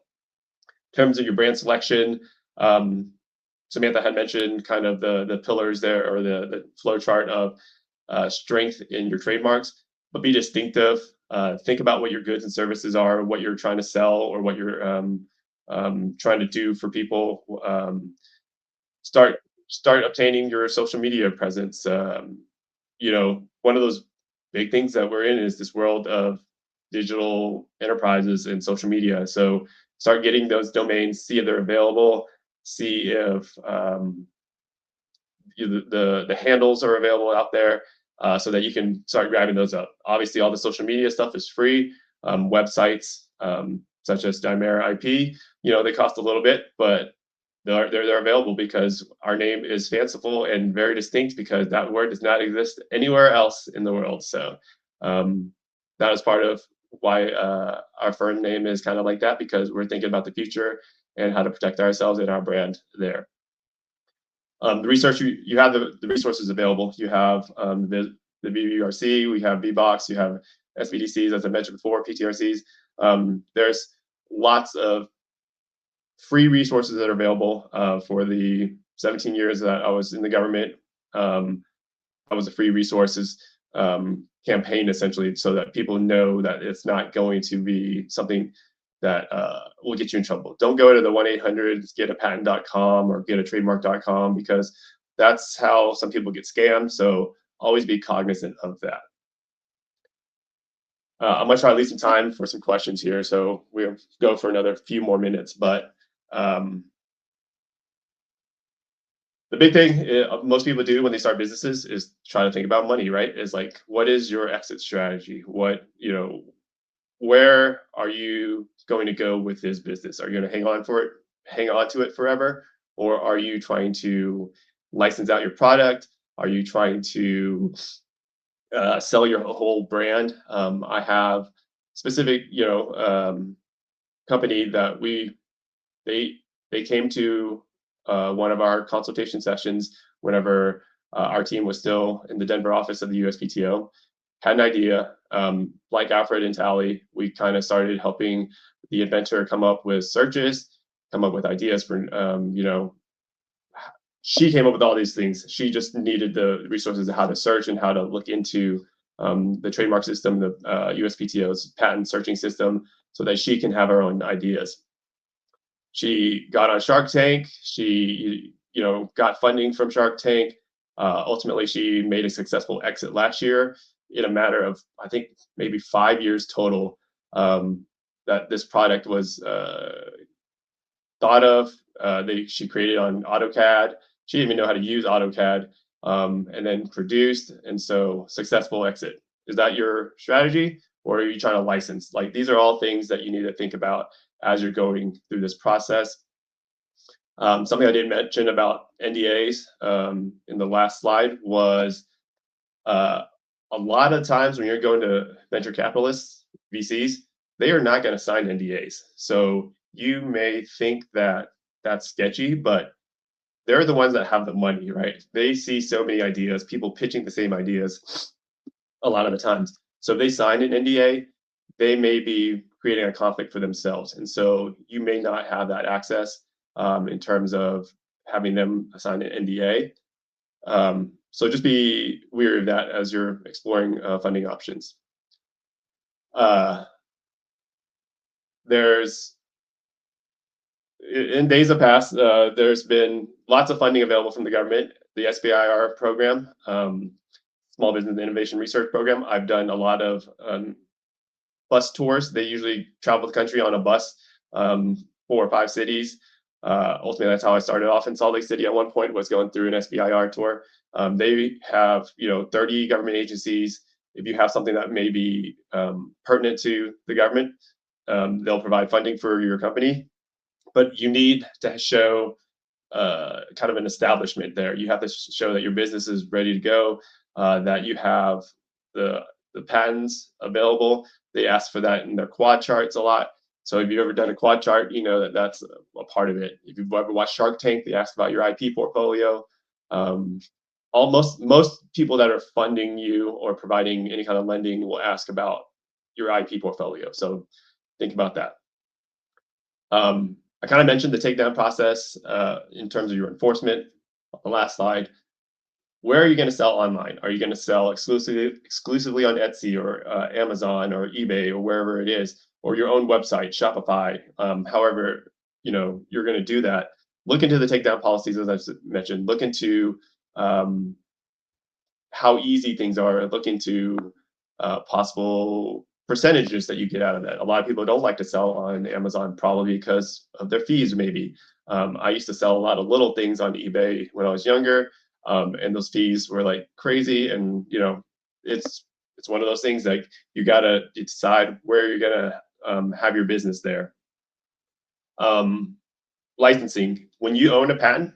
In terms of your brand selection, Samantha had mentioned kind of the pillars there, or the flow chart of strength in your trademarks, but be distinctive. Think about what your goods and services are, what you're trying to sell, or what you're trying to do for people. Start obtaining your social media presence. One of those big things that we're in is this world of digital enterprises and social media. So start getting those domains, see if they're available, see if the handles are available out there, so that you can start grabbing those up. Obviously, all the social media stuff is free. Websites such as Dimera IP, they cost a little bit, but they're available because our name is fanciful and very distinct, because that word does not exist anywhere else in the world. So that is part of why our firm name is kind of like that, because we're thinking about the future and how to protect ourselves and our brand there. The research, you have the resources available. You have the BBRC, we have VBox, you have SBDCs, as I mentioned before, PTRCs. There's lots of free resources that are available for the 17 years that I was in the government. I was a free resources campaign, essentially, so that people know that it's not going to be something that will get you in trouble. Don't go to the 1-800-GET-A-PATENT.com or GET-A-TRADEMARK.com, because that's how some people get scammed. So always be cognizant of that. I'm going to try to leave some time for some questions here, so we'll go for another few more minutes. But the big thing most people do when they start businesses is try to think about money, right? Is like, what is your exit strategy? What, where are you going to go with this business? Are you going to hang on to it forever? Or are you trying to license out your product? Are you trying to sell your whole brand? I have specific, company that they came to one of our consultation sessions whenever our team was still in the Denver office of the USPTO. Had an idea, like Alfred and Tally, we kind of started helping the inventor come up with searches, come up with ideas for, she came up with all these things. She just needed the resources of how to search and how to look into the trademark system, the USPTO's patent searching system, so that she can have her own ideas. She got on Shark Tank. She, got funding from Shark Tank. Ultimately, she made a successful exit last year in a matter of, I think, maybe 5 years total, that this product was thought of. She created on AutoCAD. She didn't even know how to use AutoCAD, and then produced, and so successful exit. Is that your strategy, or are you trying to license? Like, these are all things that you need to think about as you're going through this process. Something I didn't mention about NDAs in the last slide was a lot of times when you're going to venture capitalists, VCs, they are not going to sign NDAs. So you may think that that's sketchy, but they're the ones that have the money, right? They see so many ideas, people pitching the same ideas a lot of the times. So if they sign an NDA, they may be creating a conflict for themselves. And so you may not have that access in terms of having them sign an NDA. So just be wary of that as you're exploring funding options. In days of past, there's been lots of funding available from the government, the SBIR program, Small Business Innovation Research Program. I've done a lot of bus tours. They usually travel the country on a bus, 4 or 5 cities. Ultimately, that's how I started off in Salt Lake City at one point, was going through an SBIR tour. They have 30 government agencies. If you have something that may be pertinent to the government, they'll provide funding for your company. But you need to show kind of an establishment there. You have to show that your business is ready to go, that you have the patents available. They ask for that in their quad charts a lot. So if you've ever done a quad chart, you know that that's a part of it. If you've ever watched Shark Tank, they ask about your IP portfolio. Most people that are funding you or providing any kind of lending will ask about your IP portfolio. So think about that. I kind of mentioned the takedown process in terms of your enforcement on the last slide. Where are you going to sell online? Are you going to sell exclusively on Etsy or Amazon or eBay or wherever it is, or your own website, Shopify? However, you're going to do that. Look into the takedown policies, as I mentioned. Look into how easy things are. Look into possible percentages that you get out of that. A lot of people don't like to sell on Amazon, probably because of their fees, maybe. I used to sell a lot of little things on eBay when I was younger, and those fees were like crazy. And it's one of those things, like, you gotta decide where you're gonna have your business there. Licensing. When you own a patent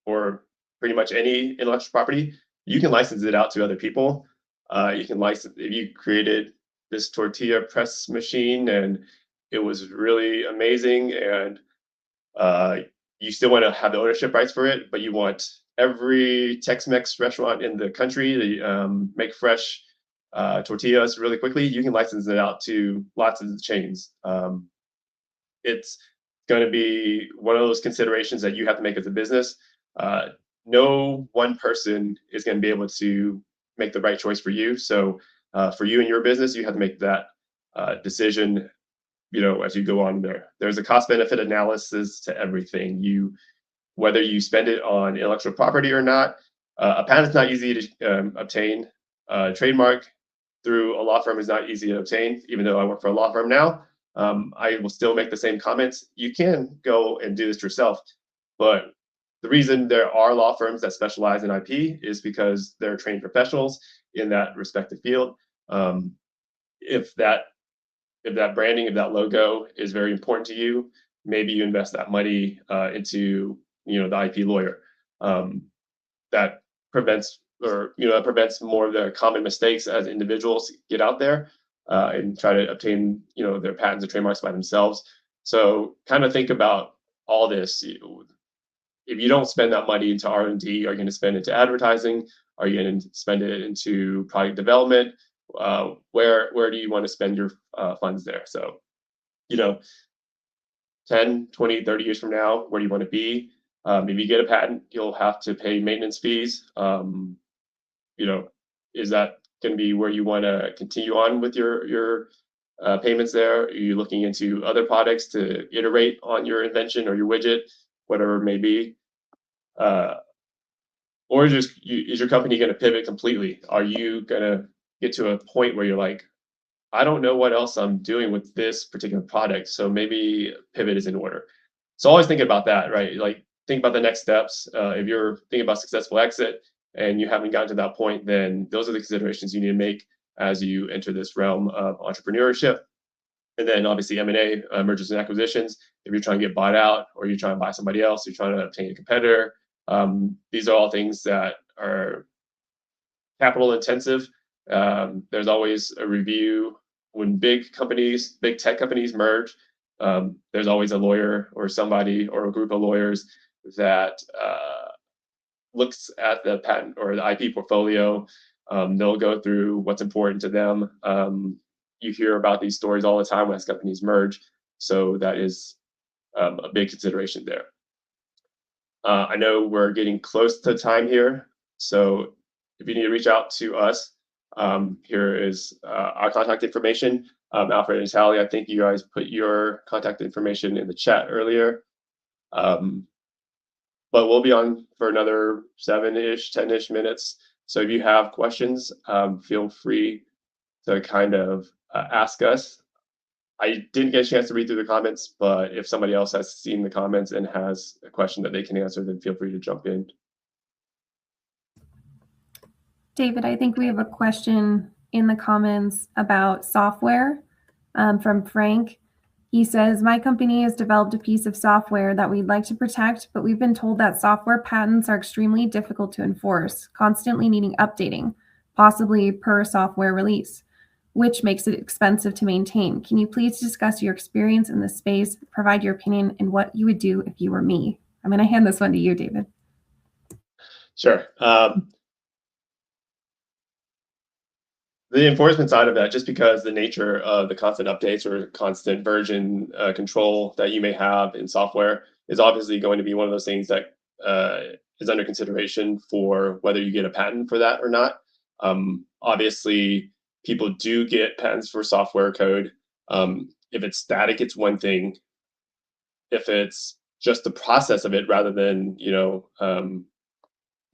or pretty much any intellectual property, you can license it out to other people. You can license, if you created this tortilla press machine and it was really amazing, and you still want to have the ownership rights for it, but you want every Tex-Mex restaurant in the country to make fresh tortillas really quickly, you can license it out to lots of chains. It's going to be one of those considerations that you have to make as a business. No one person is going to be able to make the right choice for you. So for you and your business, you have to make that decision, as you go on there. There's a cost benefit analysis to everything. Whether you spend it on intellectual property or not, a patent is not easy to obtain. Trademark through a law firm is not easy to obtain, even though I work for a law firm now. I will still make the same comments. You can go and do this yourself, but the reason there are law firms that specialize in IP is because they're trained professionals in that respective field. If that branding, if that logo is very important to you, maybe you invest that money into the IP lawyer. That prevents more of the common mistakes as individuals get out there and try to obtain their patents and trademarks by themselves. So kind of think about all this. If you don't spend that money into R&D, are you going to spend it into advertising? Are you going to spend it into product development? Where do you want to spend your funds there? So 10, 20, 30 years from now, where do you want to be? If you get a patent, you'll have to pay maintenance fees. Is that going to be where you want to continue on with your payments there? Are you looking into other products to iterate on your invention or your widget, whatever it may be? Or is your company going to pivot completely? Are you going to get to a point where you're like, I don't know what else I'm doing with this particular product, so maybe pivot is in order. So always think about that, right? Like think about the next steps. If you're thinking about successful exit and you haven't gotten to that point, then those are the considerations you need to make as you enter this realm of entrepreneurship. And then obviously M&A, mergers and acquisitions. If you're trying to get bought out or you're trying to buy somebody else, you're trying to obtain a competitor. These are all things that are capital intensive. There's always a review when big tech companies merge. There's always a lawyer or somebody or a group of lawyers that looks at the patent or the IP portfolio. They'll go through what's important to them. You hear about these stories all the time as companies merge. So that is a big consideration there. I know we're getting close to time here. So if you need to reach out to us, here is our contact information. Alfred and Tally, I think you guys put your contact information in the chat earlier. But we'll be on for another 7-ish, 10-ish minutes. So if you have questions, feel free to kind of ask us. I didn't get a chance to read through the comments, but if somebody else has seen the comments and has a question that they can answer, then feel free to jump in. David, I think we have a question in the comments about software from Frank. He says, my company has developed a piece of software that we'd like to protect, but we've been told that software patents are extremely difficult to enforce, constantly needing updating, possibly per software release, which makes it expensive to maintain. Can you please discuss your experience in this space, provide your opinion, and what you would do if you were me? I'm going to hand this one to you, David. Sure. The enforcement side of that, just because the nature of the constant updates or constant version control that you may have in software is obviously going to be one of those things that is under consideration for whether you get a patent for that or not. Obviously, people do get patents for software code. If it's static, it's one thing. If it's just the process of it rather than the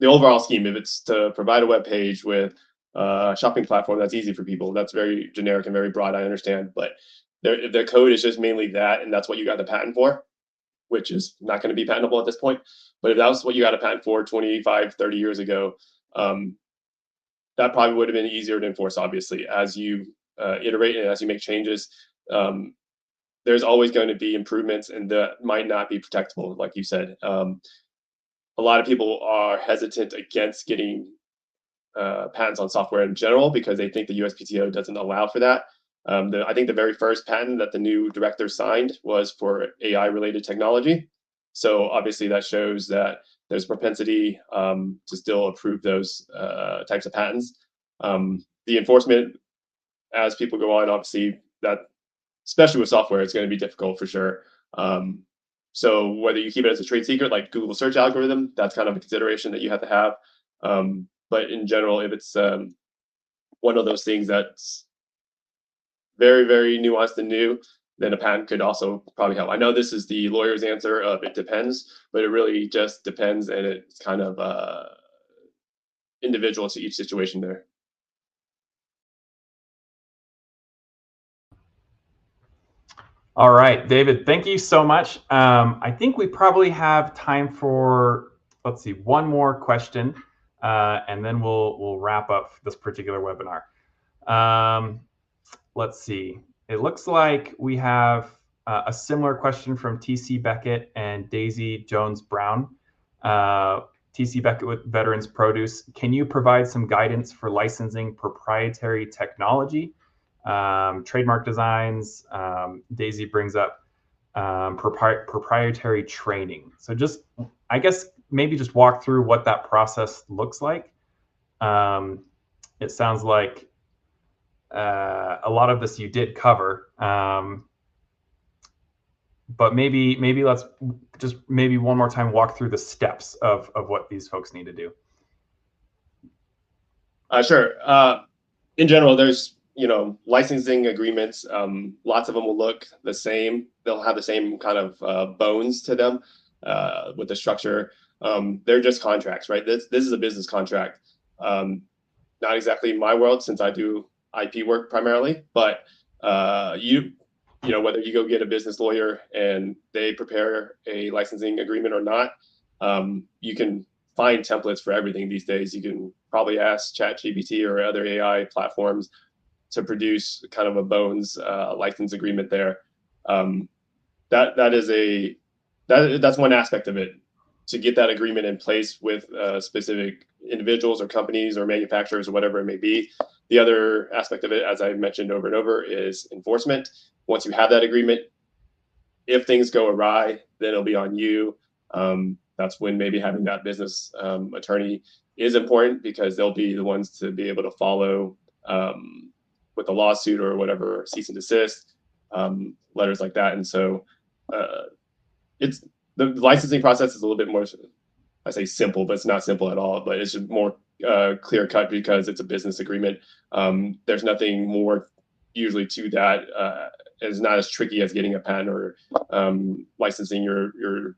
overall scheme, if it's to provide a web page with a shopping platform that's easy for people, that's very generic and very broad, I understand. But if the code is just mainly that and that's what you got the patent for, which is not going to be patentable at this point, but if that was what you got a patent for 25, 30 years ago, that probably would have been easier to enforce. Obviously, as you iterate and as you make changes, there's always going to be improvements, and that might not be protectable, like you said. A lot of people are hesitant against getting patents on software in general because they think the USPTO doesn't allow for that. I think the very first patent that the new director signed was for AI-related technology. So obviously that shows that there's propensity to still approve those types of patents. The enforcement, as people go on, obviously that, especially with software, it's going to be difficult for sure. So whether you keep it as a trade secret, like Google search algorithm, that's kind of a consideration that you have to have. But in general, if it's one of those things that's very, very nuanced and new, then a patent could also probably help. I know this is the lawyer's answer of it depends, but it really just depends, and it's kind of individual to each situation there. All right, David, thank you so much. I think we probably have time for, let's see, one more question, and then we'll wrap up this particular webinar. Let's see. It looks like we have a similar question from TC Beckett and Daisy Jones Brown. TC Beckett with Veterans Produce. Can you provide some guidance for licensing proprietary technology? Trademark designs. Daisy brings up proprietary training. So just, I guess, maybe just walk through what that process looks like. It sounds like a lot of this you did cover, but maybe let's just maybe one more time walk through the steps of what these folks need to do. Sure. In general, there's licensing agreements. Lots of them will look the same. They'll have the same kind of bones to them with the structure. They're just contracts, right? This is a business contract. Not exactly my world since I do IP work primarily, but whether you go get a business lawyer and they prepare a licensing agreement or not, you can find templates for everything these days. You can probably ask ChatGPT or other AI platforms to produce kind of a bones license agreement there. That's one aspect of it, to get that agreement in place with specific individuals or companies or manufacturers or whatever it may be. The other aspect of it, as I mentioned over and over, is enforcement. Once you have that agreement, if things go awry, then it'll be on you. That's when maybe having that business attorney is important, because they'll be the ones to be able to follow with a lawsuit or whatever, cease and desist, letters like that. And so it's the licensing process is a little bit more, I say simple, but it's not simple at all, but it's just more clear cut because it's a business agreement. There's nothing more usually to that. It's not as tricky as getting a patent or licensing your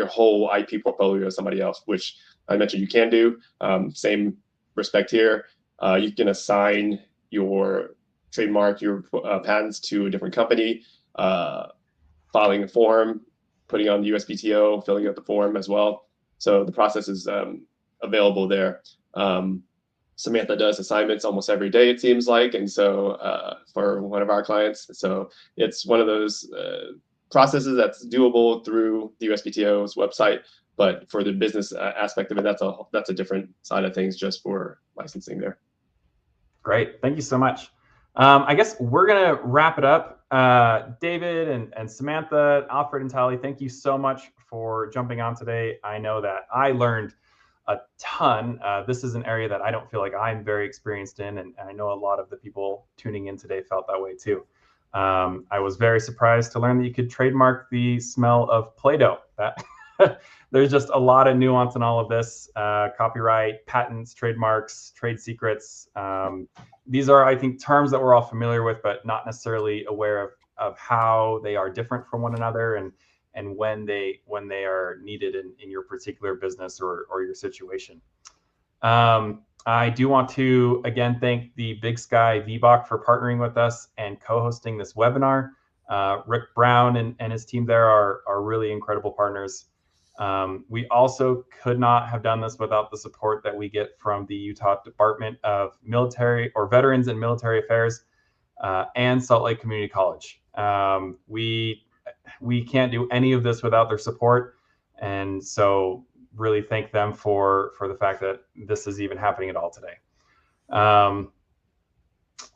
whole IP portfolio to somebody else, which I mentioned you can do. Same respect here. You can assign your trademark, your patents to a different company, filing a form, putting on the USPTO, filling out the form as well. So the process is available there. Samantha does assignments almost every day, it seems like, and so for one of our clients. So it's one of those processes that's doable through the USPTO's website, but for the business aspect of it, that's a different side of things just for licensing there. Great, thank you so much. I guess we're gonna wrap it up. David and Samantha, Alfred and Tali, thank you so much for jumping on today. I know that I learned a ton. This is an area that I don't feel like I'm very experienced in, and I know a lot of the people tuning in today felt that way too. I was very surprised to learn that you could trademark the smell of Play-Doh. There's just a lot of nuance in all of this. Copyright, patents, trademarks, trade secrets. These are, I think, terms that we're all familiar with, but not necessarily aware of how they are different from one another and when they are needed in your particular business or your situation. I do want to, again, thank the Big Sky VBOC for partnering with us and co-hosting this webinar. Rick Brown and his team there are really incredible partners. We also could not have done this without the support that we get from the Utah Department of Military or Veterans and Military Affairs and Salt Lake Community College. We can't do any of this without their support, and so really thank them for the fact that this is even happening at all today.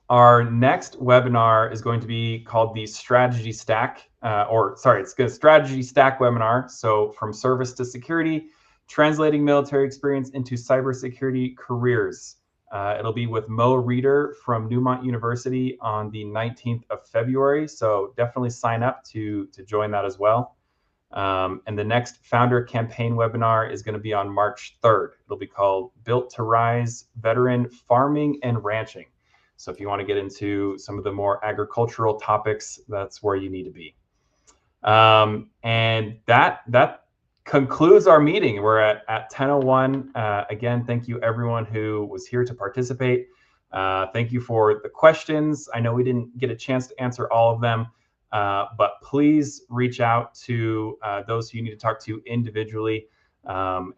Our next webinar is going to be called the Strategy Stack, it's a Strategy Stack webinar. So from service to security, translating military experience into cybersecurity careers. It'll be with Mo Reeder from Newmont University on the 19th of February. So definitely sign up to join that as well. And the next founder campaign webinar is going to be on March 3rd. It'll be called Built to Rise Veteran Farming and Ranching. So if you want to get into some of the more agricultural topics, that's where you need to be. And that concludes our meeting. We're at 10:01. Again, thank you everyone who was here to participate. Thank you for the questions. I know we didn't get a chance to answer all of them, but please reach out to those who you need to talk to individually.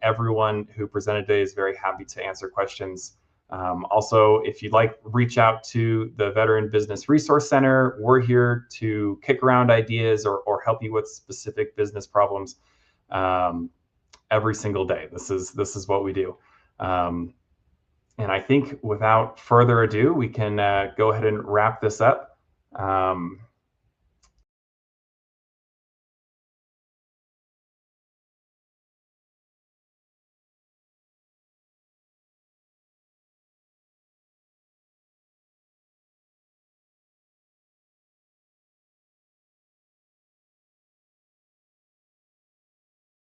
Everyone who presented today is very happy to answer questions. Also, if you'd like, reach out to the Veteran Business Resource Center. We're here to kick around ideas or help you with specific business problems every single day. This is what we do. And I think without further ado, we can go ahead and wrap this up.